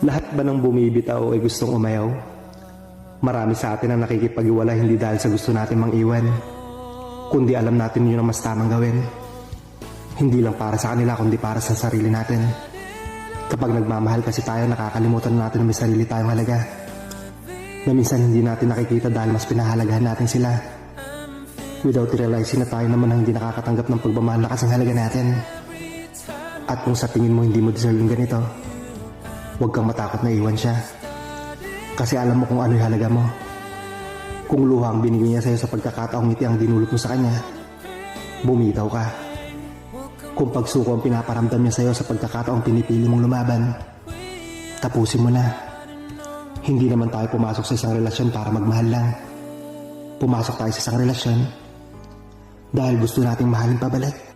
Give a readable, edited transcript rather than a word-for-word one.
Lahat ba ng bumibitaw ay gustong umayaw? Marami sa atin ang nakikipag-iwala hindi dahil sa gusto natin mang-iwan, kundi alam natin yun ang mas tamang gawin. Hindi lang para sa kanila kundi para sa sarili natin. Kapag nagmamahal kasi tayo, nakakalimutan natin na may sarili tayong halaga, na minsan hindi natin nakikita dahil mas pinahalagahan natin sila, without realizing na tayo naman ang hindi nakakatanggap ng pagmamahal na kasing halaga natin. At kung sa tingin mo hindi mo deserve yung ganito, huwag kang matakot na iwan siya, kasi alam mo kung ano yung halaga mo. Kung luha ang binigay niya sa'yo sa pagkakataong ngiti ang dinulot mo sa kanya, bumitaw ka. Kung pagsuko ang pinaparamdam niya sa'yo sa pagkakataong pinipili mong lumaban, tapusin mo na. Hindi naman tayo pumasok sa isang relasyon para magmahal lang. Pumasok tayo sa isang relasyon dahil gusto nating mahalin pabalik.